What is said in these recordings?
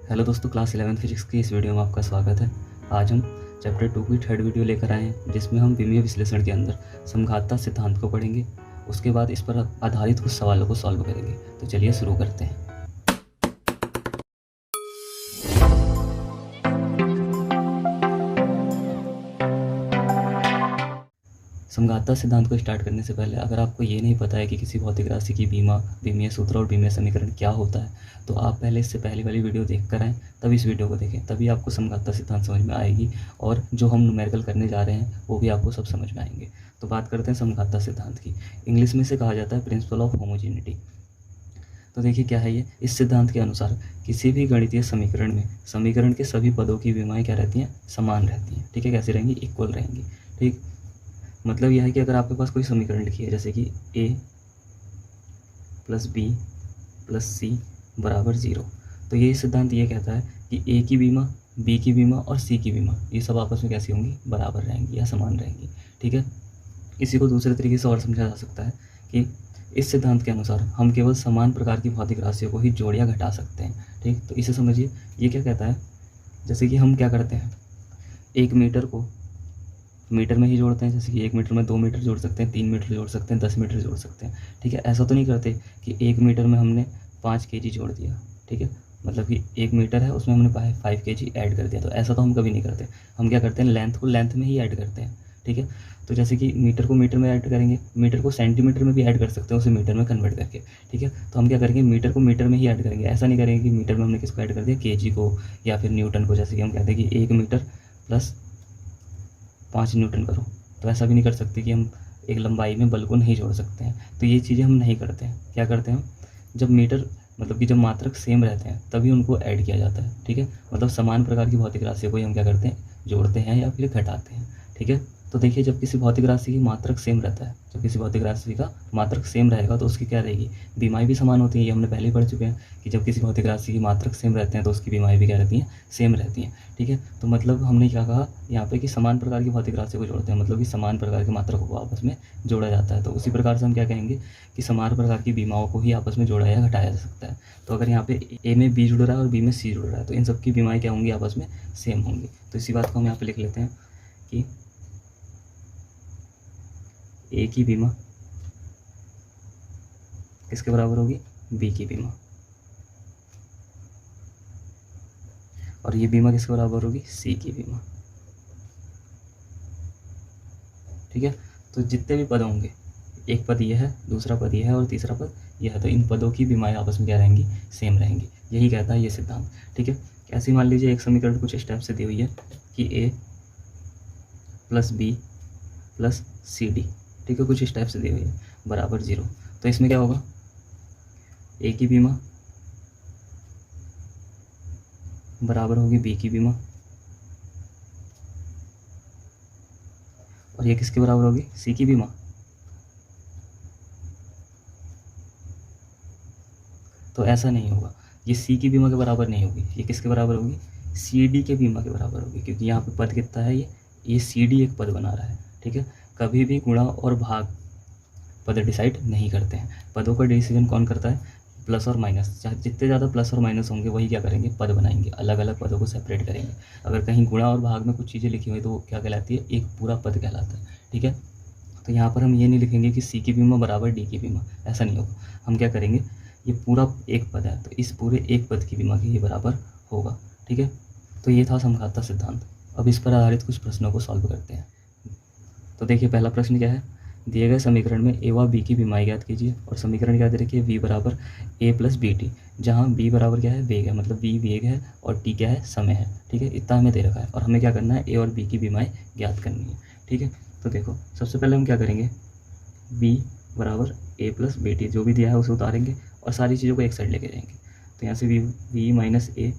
Hello दोस्तों, class 11 physics की इस वीडियो में आपका स्वागत है। आज हम चैप्टर 2 की थर्ड वीडियो लेकर आए हैं, जिसमें हम विमीय विश्लेषण के अंदर समघातता सिद्धांत को पढ़ेंगे। उसके बाद इस पर आधारित कुछ सवालों को सॉल्व करेंगे। तो चलिए शुरू करते हैं। समघातता सिद्धांत को स्टार्ट करने से पहले अगर आपको ये नहीं पता है कि किसी भौतिक राशि की विमीय सूत्र और विमीय समीकरण क्या होता है, तो आप पहले इससे पहले वाली वीडियो देख कर आएँ, तब इस वीडियो को देखें, तभी आपको समघातता सिद्धांत समझ में आएगी और जो हम न्यूमेरिकल करने जा रहे हैं वो भी आपको सब समझ में आएंगे। तो बात करते हैं समघातता सिद्धांत की। इंग्लिश में इसे कहा जाता है प्रिंसिपल ऑफ होमोजेनिटी। तो देखिए क्या है ये। इस सिद्धांत के अनुसार किसी भी गणितीय समीकरण में समीकरण के सभी पदों की विमाएँ क्या रहती हैं, समान रहती हैं। ठीक है, कैसे रहेंगी, इक्वल रहेंगी। ठीक, मतलब यह है कि अगर आपके पास कोई समीकरण लिखी है, जैसे कि a प्लस बी प्लस सी बराबर 0, तो ये सिद्धांत ये कहता है कि a की विमा, b की विमा और c की विमा ये सब आपस में कैसी होंगी, बराबर रहेंगी या समान रहेंगी। ठीक है, इसी को दूसरे तरीके से और समझा जा सकता है कि इस सिद्धांत के अनुसार हम केवल समान प्रकार की भौतिक राशियों को ही जोड़ या घटा सकते हैं। ठीक, तो इसे समझिए, ये क्या कहता है, जैसे कि हम क्या करते हैं, एक मीटर को मीटर में ही जोड़ते हैं। जैसे कि 1 मीटर में 2 मीटर जोड़ सकते हैं, 3 मीटर जोड़ सकते हैं, 10 मीटर जोड़ सकते हैं। ठीक है, ऐसा तो नहीं करते कि 1 मीटर में हमने 5 kg जोड़ दिया। ठीक है, मतलब कि 1 मीटर है, उसमें हमने 5 kg ऐड कर दिया। तो ऐसा तो हम कभी नहीं करते। हम क्या करते हैं, लेंथ को लेंथ में ही ऐड करते हैं। ठीक है, तो जैसे कि मीटर को मीटर में ऐड करेंगे, मीटर को सेंटीमीटर में भी ऐड कर सकते हैं, उसे मीटर में कन्वर्ट करके। ठीक है, तो हम क्या करेंगे, मीटर को मीटर में ही ऐड करेंगे। ऐसा नहीं करेंगे कि मीटर में हमने किसको ऐड कर दिया, kg को या फिर न्यूटन को। जैसे कि हम कहते हैं कि 1 मीटर प्लस 5 न्यूटन करो, तो ऐसा भी नहीं कर सकते कि हम एक लंबाई में बल को नहीं जोड़ सकते हैं। तो ये चीज़ें हम नहीं करते हैं। क्या करते हैं, जब मीटर मतलब कि जब मात्रक सेम रहते हैं तभी उनको ऐड किया जाता है। ठीक है, मतलब समान प्रकार की भौतिक राशियों को ही हम क्या करते हैं, जोड़ते हैं या फिर घटाते हैं। ठीक है, तो देखिए, जब किसी भौतिक राशि की मात्रक सेम रहता है, जब किसी भौतिक राशि का मात्रक सेम रहेगा तो उसकी क्या रहेगी, विमाएँ भी समान होती हैं। ये हमने पहले ही पढ़ चुके हैं कि जब किसी भौतिक राशि की मात्रक सेम रहते हैं तो उसकी विमाएँ भी क्या रहती हैं, सेम रहती हैं। ठीक है, तो मतलब हमने क्या कहा यहाँ पे कि समान प्रकार की भौतिक राशियों को जोड़ते हैं, मतलब कि समान प्रकार के मात्रकों को आपस में जोड़ा जाता है। तो उसी प्रकार से हम क्या कहेंगे कि समान प्रकार की विमाओं को ही आपस में जोड़ा या घटाया जा सकता है। तो अगर यहाँ पे ए में बी जुड़ रहा है और बी में सी जुड़ रहा है, तो इन सब की विमाएँ क्या होंगी, आपस में सेम होंगी। तो इसी बात को हम यहाँ पे लिख लेते हैं कि ए की विमा किसके बराबर होगी, बी की विमा, और ये बीमा किसके बराबर होगी, सी की बीमा। ठीक है, तो जितने भी पद होंगे, एक पद ये है, दूसरा पद ये है और तीसरा पद यह है, तो इन पदों की बीमाएँ आपस में क्या रहेंगी, सेम रहेंगी। यही कहता है ये सिद्धांत। ठीक है, ऐसे मान लीजिए एक समीकरण कुछ स्टेप से दी हुई है कि A plus B plus C D, ठीक है, कुछ स्टेप से दी हुई है, बराबर 0। तो इसमें क्या होगा, ए की बीमा बराबर होगी बी की बीमा, और ये किसके बराबर होगी, सी की बीमा। तो ऐसा नहीं होगा, ये सी की बीमा के बराबर नहीं होगी। ये किसके बराबर होगी, सी डी के बीमा के बराबर होगी, क्योंकि यहाँ पे पद कितना है, ये सी डी एक पद बना रहा है। ठीक है, कभी भी गुणा और भाग पद डिसाइड नहीं करते हैं। पदों का डिसीजन कौन करता है, प्लस और माइनस। जितने ज़्यादा प्लस और माइनस होंगे वही क्या करेंगे, पद बनाएंगे, अलग अलग पदों को सेपरेट करेंगे। अगर कहीं गुणा और भाग में कुछ चीज़ें लिखी हुई तो वो क्या कहलाती है, एक पूरा पद कहलाता है। ठीक है, तो यहाँ पर हम ये नहीं लिखेंगे कि सी की बीमा बराबर डी की बीमा, ऐसा नहीं होगा। हम क्या करेंगे, ये पूरा एक पद है तो इस पूरे एक पद की बीमा के ये बराबर होगा। ठीक है, तो ये था समघातता सिद्धांत। अब इस पर आधारित कुछ प्रश्नों को सॉल्व करते हैं। तो देखिए, पहला प्रश्न क्या है, दिए गए समीकरण में ए व बी की विमाएँ ज्ञात कीजिए। और समीकरण क्या दे रखी है, वी बराबर ए प्लस बी टी, जहाँ बी बराबर क्या है, वेग है, मतलब वी वेग है और टी क्या है, समय है। ठीक है, इतना हमें दे रखा है और हमें क्या करना है, ए और बी की विमाएँ ज्ञात करनी है। ठीक है, तो देखो सबसे पहले हम क्या करेंगे, बी बराबर ए प्लस बी टी, जो भी दिया है उसे उतारेंगे और सारी चीज़ों को एक साइड लेके जाएंगे। तो यहाँ से वी माइनस ए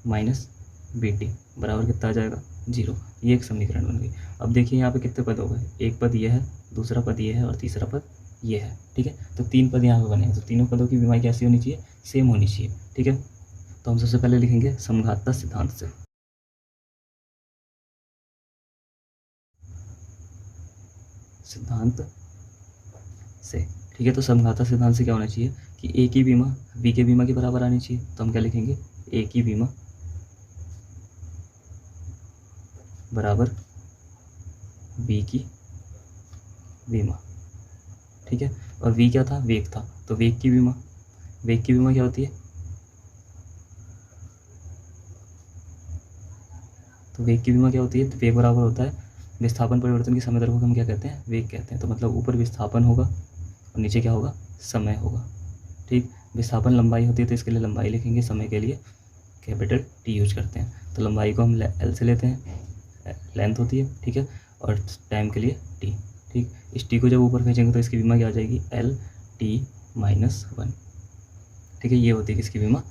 माइनस बी टी बराबर कितना आ जाएगा, 0। ये एक समीकरण बन गई। अब देखिए यहाँ पे कितने पद हो गए, एक पद ये है, दूसरा पद ये है और तीसरा पद ये है। ठीक है, तो 3 पद यहाँ पे बने हैं। तो तीनों पदों की विमाएँ कैसी होनी चाहिए, सेम होनी चाहिए। ठीक है, तो हम सबसे पहले लिखेंगे समघातता सिद्धांत से। सिद्धांत से, ठीक है, तो समघातता सिद्धांत से क्या होना चाहिए कि ए की बीमा बी के बीमा के बराबर आनी चाहिए। तो हम क्या लिखेंगे, ए की बीमा बराबर बी की बीमा, ठीक है। और वी क्या था, वेग था, तो वेग की बीमा क्या होती है, तो वेग की बीमा क्या होती है, तो वेग बराबर होता है विस्थापन परिवर्तन की समय दर को हम क्या कहते हैं, वेग कहते हैं। तो मतलब ऊपर विस्थापन होगा और नीचे क्या होगा, समय होगा, ठीक। विस्थापन लंबाई होती है तो इसके लिए लंबाई लिखेंगे, समय के लिए कैपिटल टी यूज करते हैं। तो लंबाई को हम एल से लेते हैं, लेंथ होती है, ठीक है, और टाइम के लिए टी, ठीक। इस टी को जब ऊपर भेजेंगे तो इसकी बीमा क्या आ जाएगी, एल टी माइनस 1, ठीक है। ये होती है किसकी बीमा,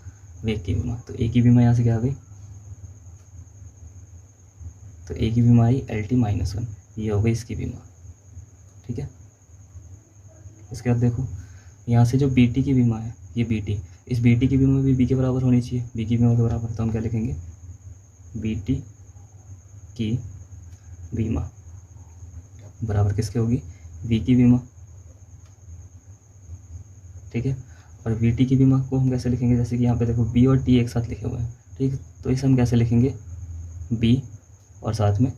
वेग की बीमा। तो ए की बीमा यहाँ से क्या आ गई, तो ए की बीमा आई एल टी माइनस 1, ये हो गई इसकी बीमा, ठीक है। इसके बाद देखो यहाँ से जो बी टी की बीमा है, ये बी टी, इस बी टी की बीमा भी बी के बराबर होनी चाहिए, बी की बीमा के बराबर। तो हम क्या लिखेंगे, बी टी की बीमा बराबर किसके होगी, बी की बीमा, ठीक है। और बी टी की बीमा को हम कैसे लिखेंगे, जैसे कि यहाँ पे देखो बी और टी एक साथ लिखे हुए हैं, ठीक। तो इसे हम कैसे लिखेंगे, बी और साथ में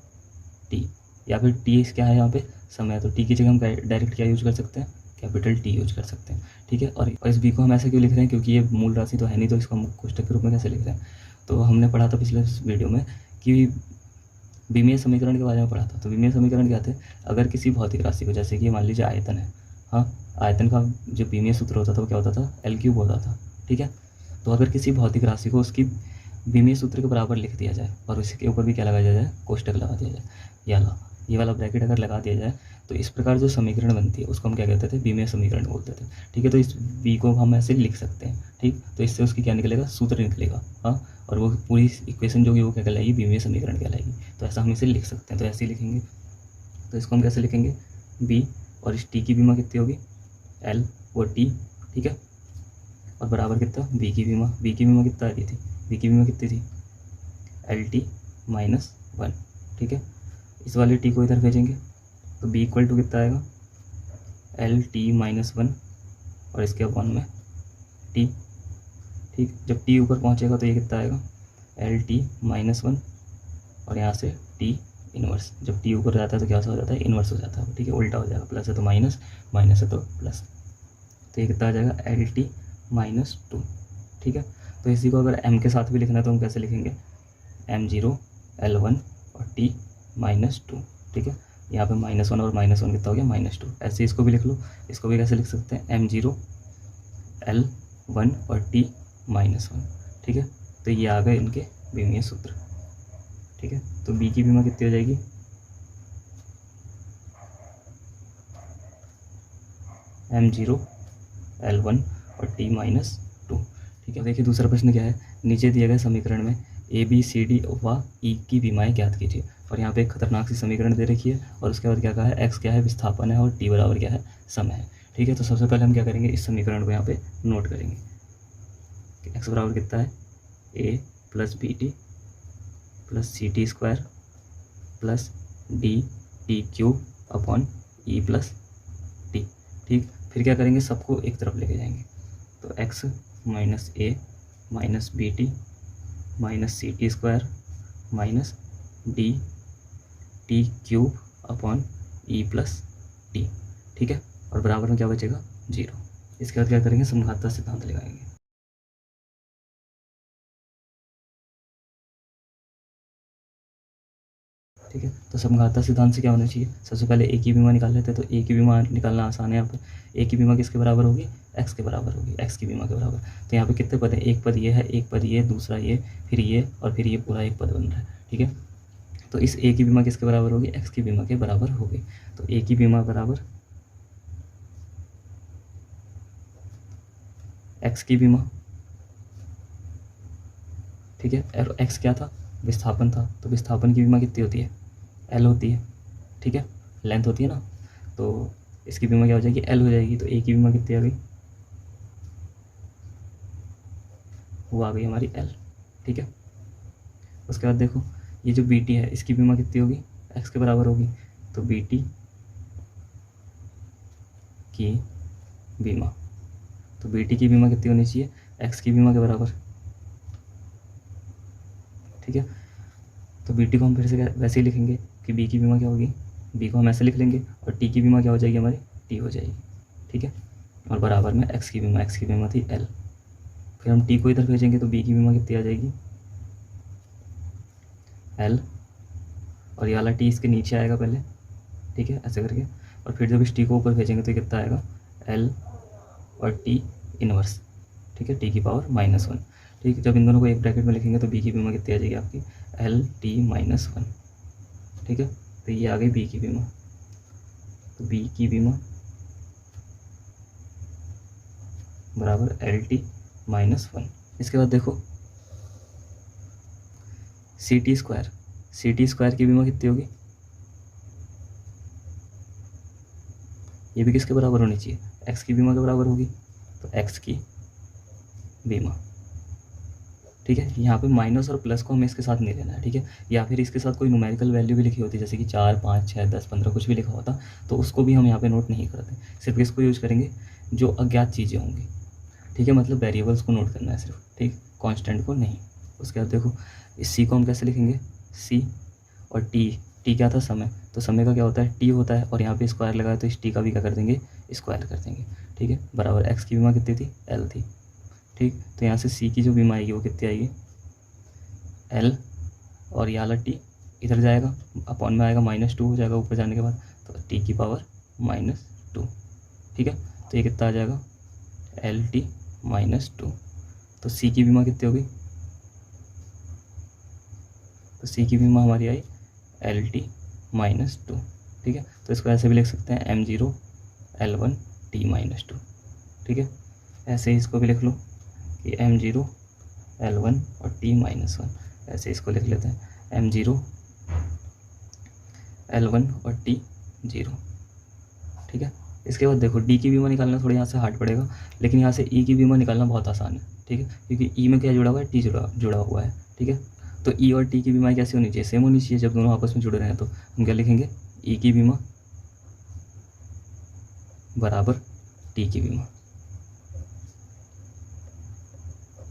टी, या फिर टी क्या है यहाँ पे, समय, तो टी की जगह हम डायरेक्ट क्या यूज कर सकते हैं, कैपिटल टी यूज कर सकते हैं, ठीक है। और इस बी को हम ऐसे क्यों लिख रहे हैं, क्योंकि ये मूल राशि तो है नहीं, तो इसको हम कोष्टक के रूप में कैसे लिख रहे हैं। तो हमने पढ़ा था पिछले वीडियो में कि विमीय समीकरण के बारे में पढ़ा था। तो विमीय समीकरण क्या थे, अगर किसी भौतिक राशि को, जैसे कि मान लीजिए आयतन है, हाँ, आयतन का जो विमीय सूत्र होता था वो क्या होता था, एल क्यूब होता था, ठीक है। तो अगर किसी भौतिक राशि को उसकी विमीय सूत्र के बराबर लिख दिया जाए और उसके ऊपर भी क्या लगा दिया जाए, कोष्टक लगा दिया जाए, या ला ये वाला ब्रैकेट अगर लगा दिया जाए, तो इस प्रकार जो समीकरण बनती है उसको हम क्या कहते थे, विमीय समीकरण बोलते थे, ठीक है। तो इस बी को हम ऐसे लिख सकते हैं, ठीक। तो इससे उसकी क्या निकलेगा, सूत्र निकलेगा, हाँ, और वो पूरी इक्वेशन जो होगी वो क्या कहलाएगी, विमीय समीकरण कहलाएगी। तो ऐसा हम इसे लिख सकते हैं, तो ऐसे ही लिखेंगे। तो इसको हम कैसे लिखेंगे, बी और इस टी की बीमा कितनी होगी, एल और टी, ठीक है, और बराबर कितना, बी की बीमा, बी की बीमा कितना आ रही थी, बी की बीमा कितनी थी, एल टी माइनस 1, ठीक है। इस वाले टी को इधर भेजेंगे तो बी इक्वल टू कितना आएगा, एल टी माइनस 1 और इसके वन में टी, ठीक। जब टी ऊपर पहुंचेगा तो ये कितना आएगा, एल टी माइनस 1 और यहाँ से टी इनवर्स, जब टी ऊपर जाता है तो क्या हो जाता है, इनवर्स हो जाता है, ठीक है, उल्टा हो जाएगा, प्लस है तो माइनस, माइनस है तो प्लस, तो ये कितना आ जाएगा, एल टी माइनस 2, ठीक है। तो इसी को अगर एम के साथ भी लिखना है तो हम कैसे लिखेंगे, m0 L1 और t माइनस 2, ठीक है। यहाँ पे -1 और -1 कितना हो गया, -2। ऐसे इसको भी लिख लो, इसको भी कैसे लिख सकते हैं, m0 L1 और t -1, ठीक है। तो ये आ गए इनके विमीय सूत्र, ठीक है। तो b की बीमा कितनी हो जाएगी, m0 L1 और t -2, ठीक है। देखिए दूसरा प्रश्न क्या है, नीचे दिए गए समीकरण में ए बी सी डी व ई की बीमाएँ ज्ञात कीजिए। और यहाँ पे एक खतरनाक सी समीकरण दे रखी है और उसके बाद क्या कहा है, एक्स क्या है, विस्थापन है, और टी बराबर क्या है, समय है, ठीक है। तो सबसे पहले हम क्या करेंगे, इस समीकरण को यहाँ पे नोट करेंगे कि एक्स बराबर कितना है, A plus B T plus C T square plus D T cube upon E plus T, ठीक। फिर क्या करेंगे, सबको एक तरफ लेके जाएंगे, तो एक्स माइनस ए minus B T minus C T square minus D T cube upon E plus T, ठीक है। और बराबर में क्या बचेगा, 0। इसके बाद क्या करेंगे, समघातता सिद्धांत लगाएंगे, ठीक है। तो समघातता सिद्धांत से क्या होना चाहिए, सबसे पहले ए की बीमा निकाल लेते हैं। तो ए की बीमा निकालना आसान है, यहाँ पे ए की बीमा किसके बराबर होगी, एक्स के बराबर होगी, एक्स की बीमा के बराबर। तो यहाँ पे कितने पद है, एक पद ये है, एक पद ये, दूसरा ये, फिर ये, और फिर ये पूरा एक पद बन रहा है, ठीक है। तो इस ए की बीमा किसके बराबर होगी, एक्स की बीमा के बराबर होगी। तो ए की बीमा बराबर एक्स की बीमा, ठीक है। और एक्स क्या था, विस्थापन था, तो विस्थापन की बीमा कितनी होती है, एल होती है, ठीक है, लेंथ होती है ना। तो इसकी बीमा क्या हो जाएगी, एल हो जाएगी। तो ए की बीमा कितनी आ गई, वो आ गई हमारी एल, ठीक है। उसके बाद देखो ये जो बी टी है इसकी बीमा कितनी होगी, एक्स के बराबर होगी। तो बी टी की बीमा, तो बी टी की बीमा कितनी होनी चाहिए, एक्स की बीमा के बराबर, ठीक है। तो बी टी को हम फिर से वैसे ही लिखेंगे कि बी की बीमा क्या होगी, बी को हम ऐसे लिख लेंगे और टी की बीमा क्या हो जाएगी हमारी, टी हो जाएगी, ठीक है। और बराबर में एक्स की बीमा थी एल। फिर हम टी को इधर भेजेंगे तो बी की बीमा कितनी आ जाएगी, एल, और ये वाला टी इसके नीचे आएगा पहले, ठीक है, ऐसे करके। और फिर जब इस टी को ऊपर भेजेंगे तो कितना आएगा, एल और टी इनवर्स, ठीक है, टी की पावर -1, ठीक है। जब इन दोनों को एक ब्रैकेट में लिखेंगे तो बी की बीमा कितनी आ जाएगी आपकी, एल टी -1, ठीक है। तो ये आ गई बी की बीमा। तो बी की बीमा बराबर एल टी -1। इसके बाद देखो सी टी स्क्वायर की बीमा कितनी होगी, ये भी किसके बराबर होनी चाहिए, एक्स की बीमा के बराबर होगी। तो एक्स की बीमा, ठीक है। यहाँ पे माइनस और प्लस को हमें इसके साथ नहीं लेना है, ठीक है। या फिर इसके साथ कोई न्यूमेरिकल वैल्यू भी लिखी होती है, जैसे कि 4, 5, 6, 10, 15 कुछ भी लिखा होता, तो उसको भी हम यहाँ पे नोट नहीं करते, सिर्फ इसको यूज़ करेंगे जो अज्ञात चीज़ें होंगी, ठीक है। मतलब वेरिएबल्स को नोट करना है सिर्फ, ठीक, कांस्टेंट को नहीं। उसके बाद देखो इस सी को हम कैसे लिखेंगे, सी और टी क्या था, समय, तो समय का क्या होता है, टी होता है, और यहाँ पे स्क्वायर लगाया तो इस टी का भी क्या कर देंगे, स्क्वायर कर देंगे, ठीक है। बराबर एक्स की बीमा कितनी थी, एल थी, ठीक। तो यहाँ से सी की जो बीमा आएगी वो कितनी आएगी, एल, और ये वाला टी इधर जाएगा, अपॉन में आएगा -2 हो जाएगा ऊपर जाने के बाद, तो टी की पावर -2, ठीक है। तो ये कितना आ जाएगा, एल टी -2। तो सी की बीमा कितनी होगी, तो सी की बीमा हमारी आई एल टी -2, ठीक है। तो इसको ऐसे भी लिख सकते हैं m0 L1 t -2, ठीक है। ऐसे ही इसको भी लिख लो कि m0 L1 और t -1, ऐसे इसको लिख लेते हैं m0 L1 और t 0, ठीक है। इसके बाद देखो डी की बीमा निकालना थोड़ा यहाँ से हार्ड पड़ेगा, लेकिन यहाँ से ई की बीमा निकालना बहुत आसान है, ठीक है, क्योंकि ई में क्या जुड़ा हुआ है, टी जुड़ा हुआ है, ठीक है। तो ई और टी की बीमा कैसी होनी चाहिए, सेम होनी चाहिए। जब दोनों आपस में जुड़े रहे हैं तो हम क्या लिखेंगे, ई की बीमा बराबर टी की बीमा,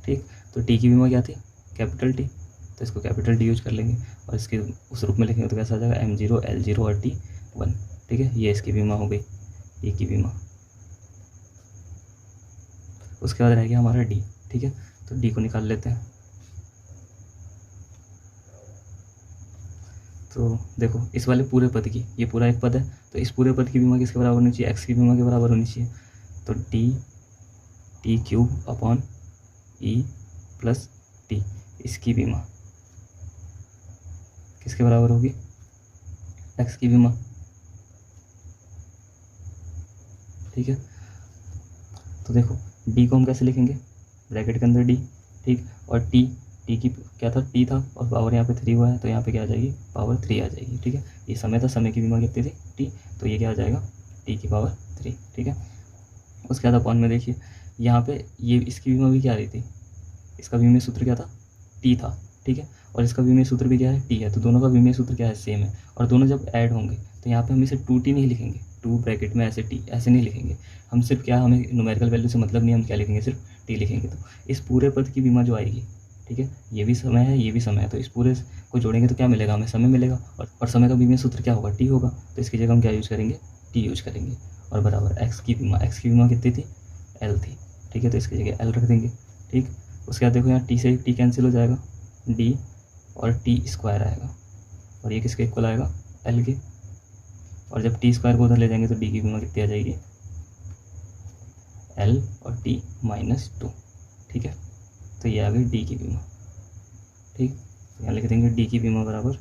ठीक। तो टी की बीमा क्या थी, कैपिटल टी, तो इसको कैपिटल टी यूज कर लेंगे और इसके उस रूप में लिखेंगे तो कैसा आ जाएगा, m0 L0 और t1, ठीक है। ये इसकी बीमा हो गई, ई की बीमा। उसके बाद रह गया हमारा डी, ठीक है। तो डी को निकाल लेते हैं। तो देखो इस वाले पूरे पद की, ये पूरा एक पद है, तो इस पूरे पद की बीमा किसके बराबर होनी चाहिए, एक्स की बीमा के बराबर होनी चाहिए। तो T cube upon E plus T, इसकी बीमा किसके बराबर होगी, एक्स की बीमा, ठीक है। तो देखो डी को हम कैसे लिखेंगे, ब्रैकेट के अंदर डी, ठीक, और टी की क्या था, टी था, और पावर यहाँ पे 3 हुआ है, तो यहाँ पे क्या आ जाएगी, पावर 3 आ जाएगी, ठीक है। ये समय था, समय की बीमा कितनी थी, टी, तो ये क्या आ जाएगा, टी की पावर 3, ठीक है। उसके बाद अपॉन में देखिए यहाँ पे ये इसकी बीमा भी क्या आ रही थी, इसका बीमीय सूत्र क्या था, टी था, ठीक है, और इसका बीमीय सूत्र भी क्या है, टी है, तो दोनों का बीमीय सूत्र क्या है, सेम है। और दोनों जब ऐड होंगे तो यहाँ पे हम इसे 2t नहीं लिखेंगे, 2 ब्रैकेट में ऐसे टी ऐसे नहीं लिखेंगे हम, सिर्फ क्या, हमें न्यूमेरिकल वैल्यू से मतलब नहीं, हम क्या लिखेंगे, सिर्फ टी लिखेंगे। तो इस पूरे पद की बीमा जो आएगी, ठीक है, ये भी समय है, ये भी समय है, तो इस पूरे को जोड़ेंगे तो क्या मिलेगा, हमें समय मिलेगा, और समय का बीमीय सूत्र क्या होगा, टी होगा, तो इसकी जगह हम क्या यूज करेंगे, टी यूज करेंगे। और बराबर एक्स की बीमा कितनी थी, एल थी, ठीक है, तो इसकी जगह एल रख देंगे, ठीक। उसके बाद देखो यहाँ टी से टी कैंसिल हो जाएगा, डी और टी स्क्वायर आएगा, और ये किसके इक्वल आएगा, एल के। और जब टी स्क्वायर को उधर ले जाएंगे तो डी की बीमा कितनी आ जाएगी, एल और टी -2, ठीक है। तो ये आ गई डी की बीमा, ठीक। यहाँ लिख देंगे डी की बीमा बराबर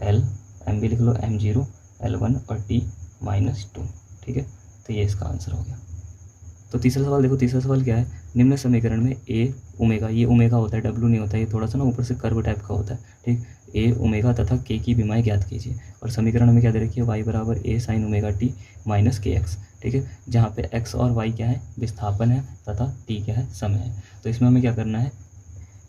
एल, एम भी लिख लो, m0 L1 और t -2, ठीक है। तो ये इसका आंसर हो गया। तो तीसरा सवाल देखो, तीसरा सवाल क्या है, निम्न समीकरण में ए ओमेगा, ये ओमेगा होता है, डब्ल्यू नहीं होता, ये थोड़ा सा ना ऊपर से कर्व टाइप का होता है, ठीक। ए ओमेगा तथा के की बीमाएं ज्ञात कीजिए, और समीकरण में क्या दे रखी है, y बराबर a sin omega t -kx, ठीक है, जहाँ पे x और y क्या है, विस्थापन है, तथा t क्या है, समय है। तो इसमें हमें क्या करना है,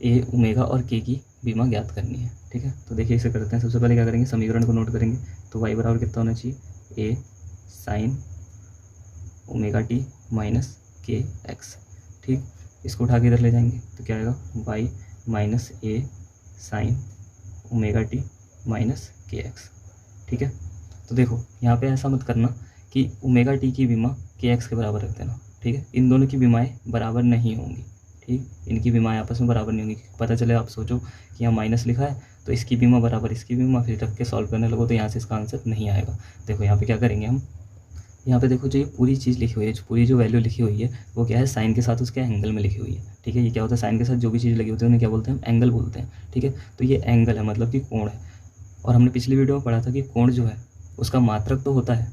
a ओमेगा और k की बीमा ज्ञात करनी है, ठीक है। तो देखिए इसे करते हैं, सबसे पहले क्या करेंगे, समीकरण को नोट करेंगे। तो y बराबर कितना होना चाहिए, a sin omega t -kx, ठीक। इसको उठा के इधर ले जाएंगे तो क्या आएगा, वाई माइनस ए साइन ओमेगा टी माइनस के एक्स। ठीक है, तो देखो यहाँ पे ऐसा मत करना कि ओमेगा टी की बीमा के एक्स के बराबर रख देना। ठीक है, इन दोनों की बीमाएँ बराबर नहीं होंगी। ठीक, इनकी बीमाएँ आपस में बराबर नहीं होंगी। पता चले आप सोचो कि यहाँ माइनस लिखा है तो इसकी बीमा बराबर इसकी बीमा, फिर रख के सॉल्व करने लगो तो यहाँ से इसका आंसर नहीं आएगा। देखो यहाँ पे क्या करेंगे हम, यहाँ पे देखो जो ये पूरी चीज़ लिखी हुई है, जो पूरी जो वैल्यू लिखी हुई है वो क्या है, साइन के साथ उसके एंगल में लिखी हुई है। ठीक है, ये क्या होता है, साइन के साथ जो भी चीज़ लगी होती है उन्हें क्या बोलते हैं, हम एंगल बोलते हैं। ठीक है, तो ये एंगल है मतलब कि कोण है। और हमने पिछली वीडियो में पढ़ा था कि कोण जो है उसका मात्रक तो होता है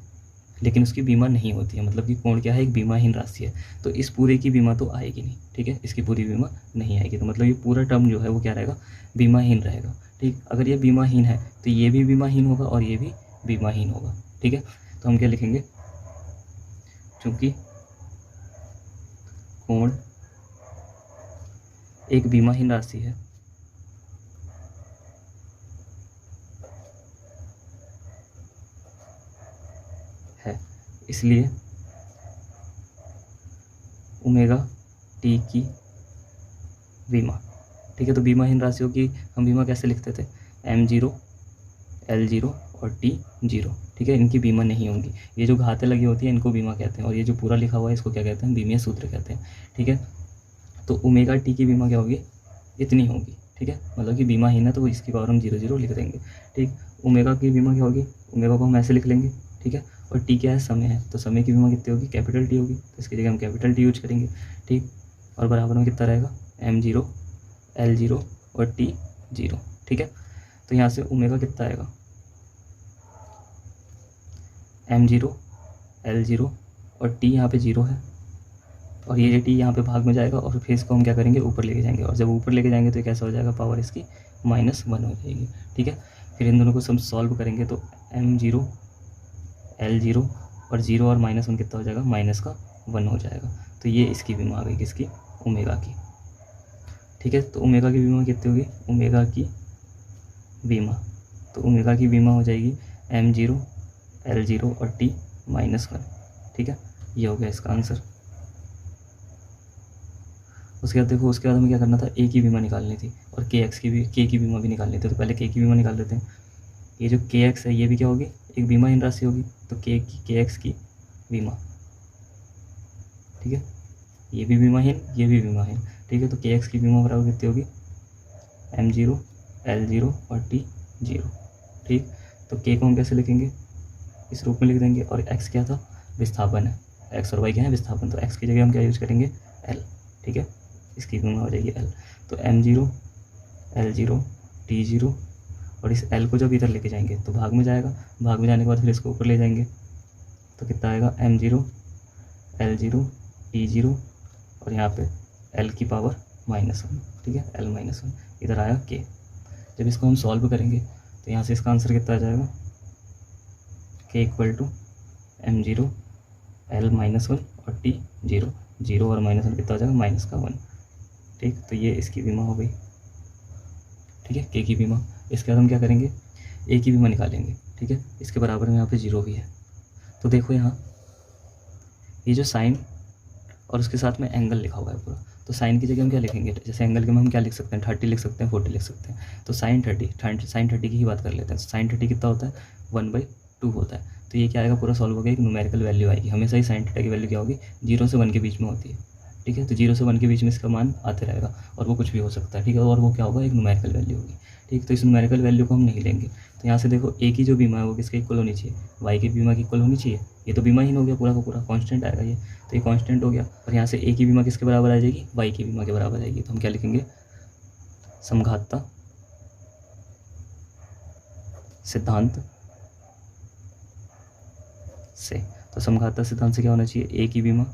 लेकिन उसकी बीमा नहीं होती है, मतलब कि कोण क्या है, एक बीमाहीन राशि है। तो इस पूरे की बीमा तो आएगी नहीं। ठीक है, इसकी पूरी बीमा नहीं आएगी, तो मतलब ये पूरा टर्म जो है वो क्या रहेगा, बीमाहीन रहेगा। ठीक, अगर ये बीमाहीन है तो ये भी बीमाहीन होगा और ये भी बीमाहीन होगा। ठीक है, तो हम क्या लिखेंगे, चूंकि कोण एक बीमाहीन राशि है इसलिए ओमेगा टी की बीमा। ठीक है, तो बीमाहीन राशियों की हम बीमा कैसे लिखते थे, m0 l0 और t0। ठीक है, इनकी बीमा नहीं होंगी। ये जो घातें लगी होती है इनको बीमा कहते हैं और ये जो पूरा लिखा हुआ है इसको क्या कहते हैं, बीमीय सूत्र कहते हैं। ठीक है, तो ओमेगा टी की बीमा क्या होगी, इतनी होगी। ठीक है, मतलब कि बीमाहीन है तो इसकी पावर हम 0 लिख देंगे। ठीक, ओमेगा की बीमा क्या होगी, ओमेगा को हम ऐसे लिख लेंगे। ठीक है, और टी क्या है, समय है, तो समय की बीमा कितनी होगी, कैपिटल टी होगी, तो इसकी जगह हम कैपिटल टी यूज करेंगे। ठीक, और बराबर में कितना रहेगा, m0 l0 और t0। ठीक है, तो यहाँ से ओमेगा कितना आएगा, m0 l0 और t यहाँ पे 0 है और ये t यहाँ पे भाग में जाएगा और फिर इसको हम क्या करेंगे, ऊपर लेके जाएंगे। और जब ऊपर लेके जाएंगे तो कैसा हो जाएगा, पावर इसकी -1 हो जाएगी। ठीक है, फिर इन दोनों को हम सॉल्व करेंगे तो m0 l0 और 0 और -1 कितना हो जाएगा, -1 हो जाएगा। तो ये इसकी बीमा आ गई, किसकी, ओमेगा की। ठीक है, तो ओमेगा की बीमा कितनी होगी, ओमेगा की बीमा, तो ओमेगा की बीमा हो जाएगी m0 l0 और t-1। ठीक है, ये हो गया इसका आंसर। उसके बाद देखो, उसके बाद हमें क्या करना था, ए की बीमा निकालनी थी और के की बीमा भी निकालनी थी। तो पहले के की बीमा निकाल लेते हैं। ये जो के एक्स है ये भी क्या होगी, एक बीमाहीन राशि होगी, तो के एक्स की बीमा। ठीक है, ये भी बीमाहीन, ये भी बीमाहीन। ठीक है, तो के एक्स की बीमा बराबर कितनी होगी, m0 l0 और t0। ठीक, तो के को हम कैसे लिखेंगे, इस रूप में लिख देंगे और एक्स क्या था, विस्थापन है, एक्स और वाई क्या है, विस्थापन, तो एक्स की जगह हम क्या यूज करेंगे, एल। ठीक है, इसकी बीमा हो जाएगी एल। तो m0 l0 t0 और इस एल को जब इधर लेके जाएंगे तो भाग में जाएगा, भाग में जाने के बाद फिर इसको ऊपर ले जाएंगे तो कितना आएगा, m0 l0 t0 और यहाँ पे l की पावर -1। ठीक है, l -1 इधर आया k। जब इसको हम सॉल्व करेंगे तो यहाँ से इसका आंसर कितना आ जाएगा, k = m0 l -1 और t0, 0 और -1 कितना हो जाएगा, -1। ठीक, तो ये इसकी बीमा हो गई। ठीक है, के की बीमा। इसके बाद हम क्या करेंगे, ए की बीमा निकालेंगे। ठीक है, इसके बराबर में यहाँ पे 0 भी है। तो देखो यहाँ ये जो साइन और उसके साथ में एंगल लिखा हुआ है पूरा, तो साइन की जगह हम क्या लिखेंगे, जैसे एंगल के में हम क्या लिख सकते हैं, 30 लिख सकते हैं, 40 लिख सकते हैं। तो साइन 30 की ही बात कर लेते हैं। साइन 30 कितना होता है, 1/2 होता है। तो ये क्या आएगा, पूरा सॉल्व हो गया, एक न्यूमेरिकल वैल्यू आएगी। हमेशा ही साइन 30 की वैल्यू क्या होगी, 0 से 1 के बीच में होती है। ठीक है, तो 0 से 1 के बीच में इसका मान आते रहेगा और वो कुछ भी हो सकता है। ठीक है, और वो क्या होगा, एक न्यूमेरिकल वैल्यू होगी। ठीक, तो इस न्यूमेरिकल वैल्यू को हम नहीं लेंगे। तो यहाँ से देखो, ए की जो बीमा है वो किसके इक्वल होनी चाहिए, वाई की बीमा की इक्वल होनी चाहिए। ये तो बीमाहीन हो गया पूरा का पूरा, कांस्टेंट आएगा ये, तो ये कांस्टेंट हो गया। और यहाँ से ए की बीमा किसके बराबर आ जाएगी, वाई की बीमा के बराबर आएगी। तो हम क्या लिखेंगे, समघातता सिद्धांत से। तो समघातता सिद्धांत से क्या होना चाहिए, ए की बीमा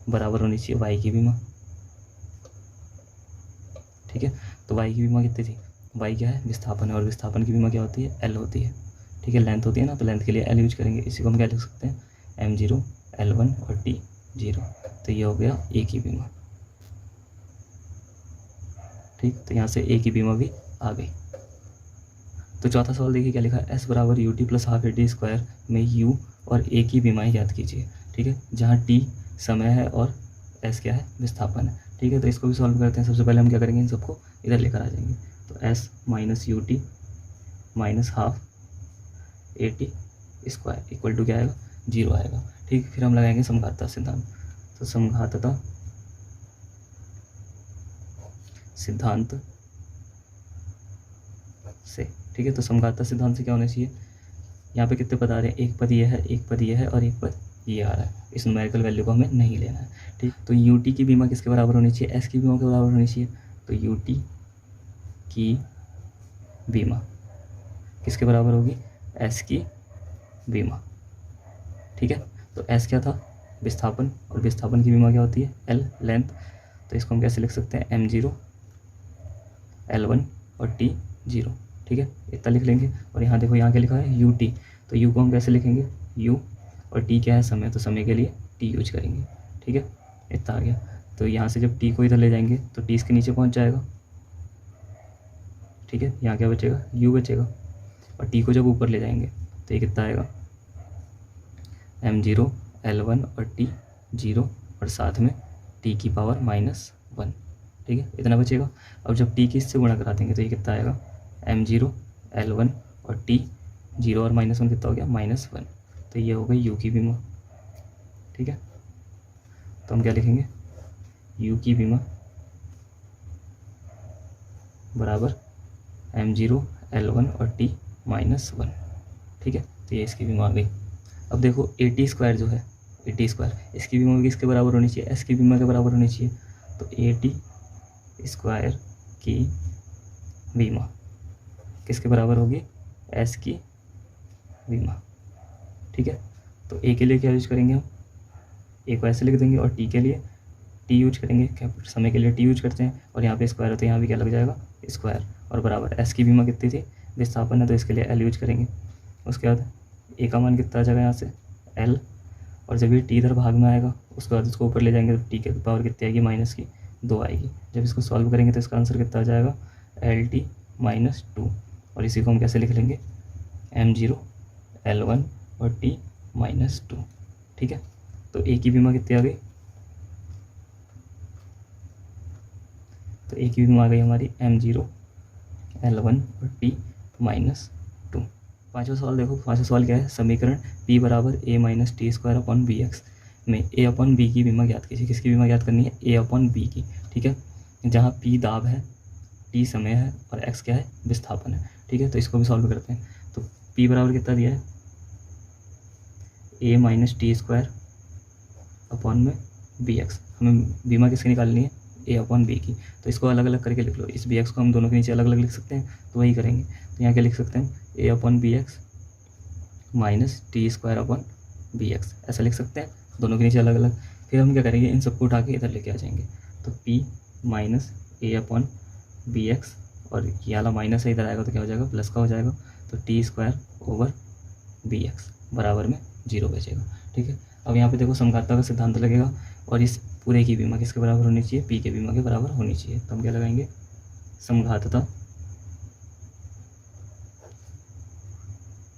बराबर होनी चाहिए वाई की बीमा। ठीक है, तो वाई की बीमा कितनी थी, वाई क्या है, विस्थापन है, और विस्थापन की बीमा क्या होती है, एल होती है। ठीक है, लेंथ होती है ना, तो लेंथ के लिए एल यूज करेंगे। इसी को हम क्या लिख सकते हैं, m0 l1 और t0। तो ये हो गया ए की बीमा। ठीक, तो यहाँ से ए की बीमा भी आ गई। तो चौथा सवाल देखिए क्या लिखा है, s = ut + ½ AD² में u और a की बीमाएँ याद कीजिए। ठीक है, जहाँ t समय है और एस क्या है, विस्थापन है। ठीक है, तो इसको भी सॉल्व करते हैं। सबसे पहले हम क्या करेंगे, इन सबको इधर लेकर आ जाएंगे। तो s minus u t minus half a t square equal to क्या आएगा, 0 आएगा। ठीक, फिर हम लगाएंगे समघातता सिद्धांत। तो समघातता सिद्धांत से, ठीक है, तो समघातता सिद्धांत से क्या होना चाहिए, यहाँ पे कितने पद आ रहे हैं, एक पद ये है, एक पद ये है और एक पद ये आ रहा है। इस न्यूमेरिकल वैल्यू को हमें नहीं लेना है। ठीक, तो यू टी की बीमा किसके बराबर होनी चाहिए, एस की बीमा के बराबर होनी चाहिए। तो यू टी की बीमा किसके बराबर होगी, एस की बीमा। ठीक है, तो एस क्या था, विस्थापन, और विस्थापन की बीमा क्या होती है, एल लेंथ। तो इसको हम कैसे लिख सकते हैं, m0 L1 और t0। ठीक है, इतना लिख लेंगे। और यहाँ देखो, यहाँ क्या लिखा है, ut। तो u को हम कैसे लिखेंगे, u, और t क्या है, समय, तो समय के लिए t यूज करेंगे। ठीक है, इतना आ गया। तो यहाँ से जब t को इधर ले जाएंगे तो t इसके नीचे पहुँच जाएगा। ठीक है, यहाँ क्या बचेगा, u बचेगा। और t को जब ऊपर ले जाएंगे तो ये कितना आएगा, m0 L1 और t0 और साथ में t की पावर -1। ठीक है, इतना बचेगा। अब जब t की इससे गुणा करा देंगे तो ये कितना आएगा, m0 L1 और t0 और -1 कितना हो गया, -1। तो ये हो गई u की बीमा। ठीक है, तो हम क्या लिखेंगे, u की बीमा बराबर m0 L1 और t-1। ठीक है, तो ये इसकी बीमा आ गई। अब देखो AT स्क्वायर जो है, AT स्क्वायर, इसकी बीमा भी किसके बराबर होनी चाहिए, एस की बीमा के बराबर होनी चाहिए। तो AT स्क्वायर की बीमा किसके बराबर होगी, एस की बीमा। ठीक है, तो ए के लिए क्या यूज करेंगे हम, ए को ऐसे लिख देंगे, और टी के लिए टी यूज करेंगे, समय के लिए टी यूज करते हैं। और यहाँ पे स्क्वायर होता है, यहाँ भी क्या लग जाएगा, स्क्वायर, और बराबर एस की बीमा कितनी थी, विस्थापन है, तो इसके लिए एल यूज करेंगे। उसके बाद ए का मान कितना आ जाएगा यहाँ से, एल, और जब ये टी इधर भाग में आएगा उसके बाद इसको ऊपर ले जाएंगे तो टी की पावर कितनी आएगी, -2 आएगी। जब इसको सॉल्व करेंगे तो इसका आंसर कितना आ जाएगा, LT-2। और इसी को हम कैसे लिख लेंगे, m0 L1 और t-2। ठीक है, तो ए की बीमा कितनी आ गई, तो ए की बीमा आ गई हमारी m0 L1 और t-2। पांचवा सवाल देखो, पांचवा सवाल क्या है, समीकरण p बराबर a minus t square upon b x में a अपॉन बी की बीमा ज्ञात कीजिए। किसकी बीमा ज्ञात करनी है, a अपॉन बी की। ठीक है, जहाँ p दाब है, t समय है और x क्या है, विस्थापन है। ठीक है, तो इसको भी सॉल्व करते हैं। तो p बराबर कितना दिया है, a minus t square upon में बी एक्स। हमें बीमा किसकी निकालनी है, a अपॉन बी की। तो इसको अलग अलग करके लिख लो, इस बी एक्स को हम दोनों के नीचे अलग अलग लिख सकते हैं, तो वही करेंगे। तो यहाँ क्या लिख सकते हैं, a upon b x minus t square upon b x, ऐसा लिख सकते हैं, दोनों के नीचे अलग अलग। फिर हम क्या करेंगे, इन सबको उठा के इधर लेके आ जाएंगे। तो p minus a upon b x, और ये वाला माइनस है इधर आएगा तो क्या हो जाएगा, प्लस का हो जाएगा। तो t square over b x बराबर में 0 बचेगा। ठीक है, अब यहाँ पे देखो समघातता का सिद्धांत लगेगा, और इस पूरे की बीमा किसके बराबर होनी चाहिए, p के बीमा के बराबर होनी चाहिए। तो हम क्या लगाएंगे, समघातता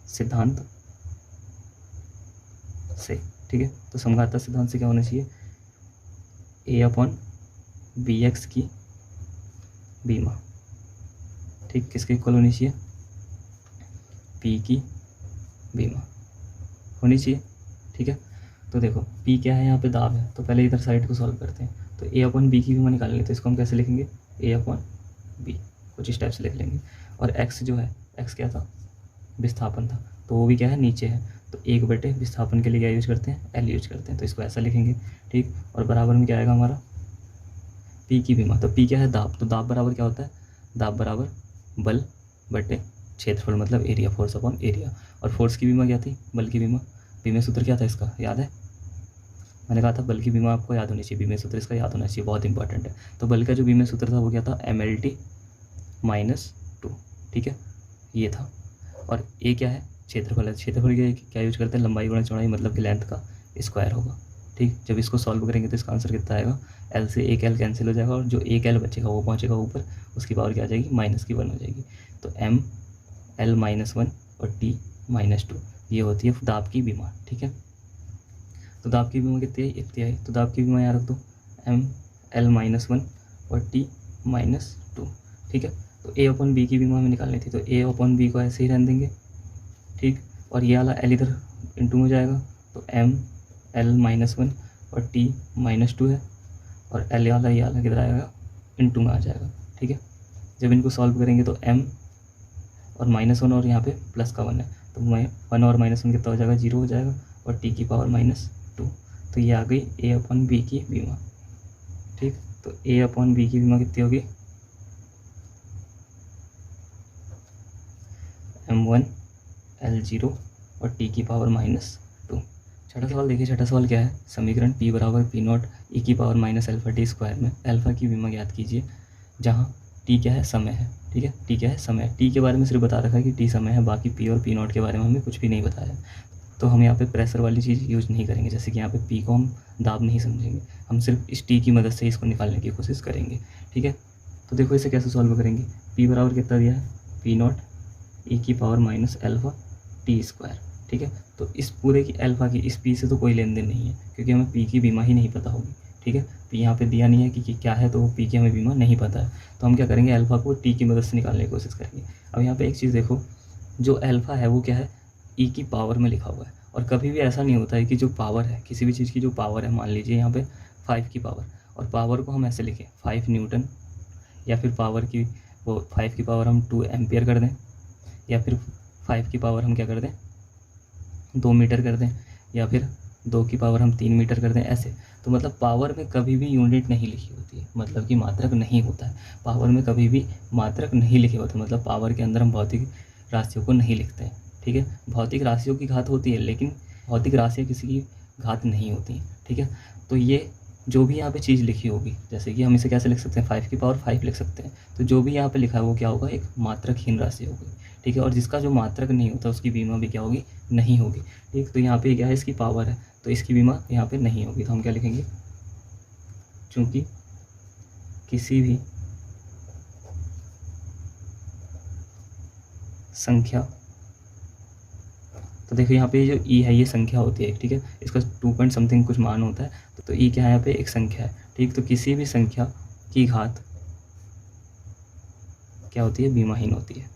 सिद्धांत से। ठीक है, तो समघातता सिद्धांत से क्या होना चाहिए, a अपॉन बी एक्स की बीमा, ठीक, किसके इक्वल होनी चाहिए, p की बीमा होनी चाहिए। ठीक है, तो देखो p क्या है, यहाँ पे दाब है, तो पहले इधर साइड को सॉल्व करते हैं। तो a अपॉन बी की बीमा निकालेंगे, तो इसको हम कैसे लिखेंगे, a अपॉन बी, कुछ इस टाइप से लिख लेंगे। और x जो है, x क्या था, विस्थापन था, तो वो भी क्या है, नीचे है। तो 1 बटे विस्थापन के लिए क्या यूज करते हैं, एल यूज करते हैं, तो इसको ऐसा लिखेंगे। ठीक, और बराबर में क्या आएगा हमारा, p की बीमा। तो p क्या है, दाब, तो दाब बराबर क्या होता है, दाब बराबर बल बटे क्षेत्रफल, मतलब एरिया, फोर्स अपॉन एरिया। और फोर्स की बीमा क्या थी, बल की बीमा। बीमे सूत्र क्या था इसका, याद है, मैंने कहा था बल की बीमा आपको याद होनी चाहिए, बीमे सूत्र इसका याद होना चाहिए, बहुत इंपॉर्टेंट है। तो बल का जो बीमे सूत्र था वो क्या था, MLT-2। ठीक है, ये था। और ए क्या है, क्षेत्रफल है, क्षेत्रफल के क्या यूज करते हैं, लंबाई गुणा चौड़ाई, मतलब कि लेंथ का स्क्वायर होगा। ठीक, जब इसको सॉल्व करेंगे तो इसका आंसर कितना आएगा, एल से एक एल कैंसिल हो जाएगा, और जो एक एल बचेगा वो पहुंचेगा ऊपर, उसकी पावर क्या आ जाएगी, -1 हो जाएगी। तो m L-1 और t-2, ये होती है दाब की बीमा। ठीक है, तो दाब की बीमा कितनी है, इतनी है, तो दाब की बीमा यहाँ रख दो, एम एल माइनस वन और टी माइनस टू। ठीक है, तो ए अपॉन बी की बीमा हमें निकालनी थी, तो ए अपॉन बी को ऐसे ही रहने देंगे। ठीक, और ये वाला एल इधर इंटू में जाएगा, तो एम एल माइनस वन और टी माइनस टू है, और एल वाला ये वाला किधर आएगा, इंटू में आ जाएगा। ठीक है, जब इनको सॉल्व करेंगे तो एम और माइनस वन और यहाँ पे प्लस का वन है, तो वन और माइनस वन कितना हो जाएगा, जीरो हो जाएगा, और टी की पावर माइनस टू। तो ये आ गई ए अपॉन बी की बीमा। ठीक, तो ए अपॉन बी की बीमा कितनी होगी, m1 L0 और t की पावर माइनस टू। छठा सवाल देखिए, छठा सवाल क्या है, समीकरण p बराबर पी नॉट ई की power minus alpha T square में अल्फा की बीमा ज्ञात कीजिए, जहाँ t क्या है, समय है। ठीक है, t क्या है, समय। t के बारे में सिर्फ बता रखा है कि t समय है, बाकी p और p नॉट के बारे में हमें कुछ भी नहीं बताया। तो हम यहाँ पे प्रेशर वाली चीज़ यूज़ नहीं करेंगे, जैसे कि यहाँ पे p को हम दाब नहीं समझेंगे, हम सिर्फ इस t की मदद से इसको निकालने की कोशिश करेंगे। ठीक है, तो देखो इसे कैसे सॉल्व करेंगे। p बराबर कितना दिया है, पी नॉट ई की power minus alpha T square. ठीक है, तो इस पूरे की अल्फा की इस पी से तो कोई लेन देन नहीं है, क्योंकि हमें पी की बीमा ही नहीं पता होगी। ठीक है, पी यहाँ पे दिया नहीं है कि क्या है, तो वो पी की हमें बीमा नहीं पता है, तो हम क्या करेंगे, अल्फा को टी की मदद से निकालने की कोशिश करेंगे। अब यहाँ पे एक चीज़ देखो, जो अल्फा है वो क्या है, ई की पावर में लिखा हुआ है, और कभी भी ऐसा नहीं होता है कि जो पावर है किसी भी चीज़ की, जो पावर है, मान लीजिए यहाँ पे 5 की पावर, और पावर को हम ऐसे लिखें 5 न्यूटन, या फिर पावर की वो 5 की पावर हम 2 एम्पियर कर दें, या फिर 5 की पावर हम क्या कर दें, 2 मीटर कर दें, या फिर 2 की पावर हम 3 मीटर कर दें, ऐसे। तो मतलब पावर में कभी भी यूनिट नहीं लिखी होती है, मतलब कि मात्रक नहीं होता है, पावर में कभी भी मात्रक नहीं लिखे होते, मतलब पावर के अंदर हम भौतिक राशियों को नहीं लिखते हैं। ठीक है, भौतिक राशियों की घात होती है, लेकिन भौतिक राशियाँ किसी की घात नहीं होती। ठीक है, तो ये जो भी यहाँ पे चीज़ लिखी होगी, जैसे कि हम इसे कैसे लिख सकते हैं, 5 की पावर 5 लिख सकते हैं, तो जो भी यहाँ पे लिखा है वो क्या होगा, एक मात्रकहीन राशि होगी। ठीक है, और जिसका जो मात्रक नहीं होता उसकी बीमा भी क्या होगी, नहीं होगी। ठीक, तो यहाँ पे क्या है, इसकी पावर है, तो इसकी बीमा यहाँ पे नहीं होगी, तो हम क्या लिखेंगे, चूँकि किसी भी संख्या, तो देखो यहाँ पे जो ई है ये संख्या होती है। ठीक है, इसका 2 पॉइंट समथिंग कुछ मान होता है, तो ई क्या है, यहाँ पे एक संख्या है। ठीक, तो किसी भी संख्या की घात क्या होती है, बीमाहीन होती है,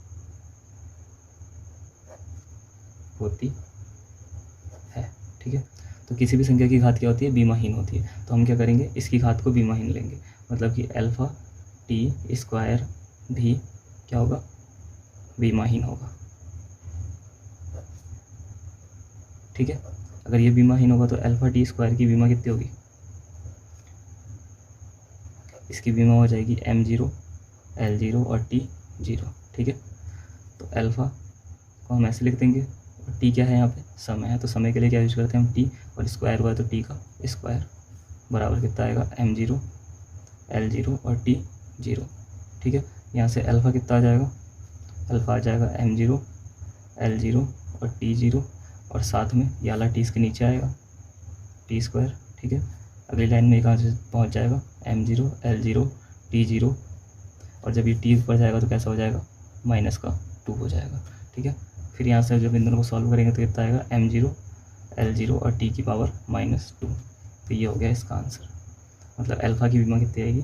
ठीक है, तो किसी भी संख्या की घात क्या होती है, बीमाहीन होती है। तो हम क्या करेंगे, इसकी घात को बीमाहीन लेंगे, मतलब कि अल्फा टी स्क्वायर भी क्या होगा, बीमाहीन होगा। ठीक है, अगर ये बीमाहीन होगा तो अल्फा टी स्क्वायर की बीमा कितनी होगी, इसकी बीमा हो जाएगी m0 L0 और t0। ठीक है, तो अल्फा को हम ऐसे लिख देंगे, और टी क्या है, यहाँ पे समय है, तो समय के लिए क्या यूज करते हैं हम, टी, और स्क्वायर हुआ तो टी का स्क्वायर बराबर कितना आएगा, m0 L0 और t0। ठीक है, यहाँ से अल्फा कितना आ जाएगा, अल्फा आ जाएगा m0 L0 और t0, और साथ में ये वाला टी इसके नीचे आएगा, टी स्क्वायर। ठीक है, अगली लाइन में कहाँ से पहुँच जाएगा, m0 L0 t0, और जब ये टी ऊपर जाएगा तो कैसा हो जाएगा, माइनस का 2 हो जाएगा। ठीक है, फिर यहाँ से जब इन दोनों को सॉल्व करेंगे तो कितना आएगा, m0 L0 और t की पावर -2। तो ये हो गया इसका आंसर, मतलब अल्फा की बीमा कितनी आएगी,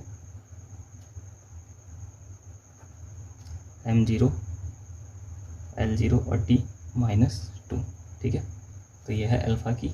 m0 L0 और t -2। ठीक है, तो ये है अल्फा की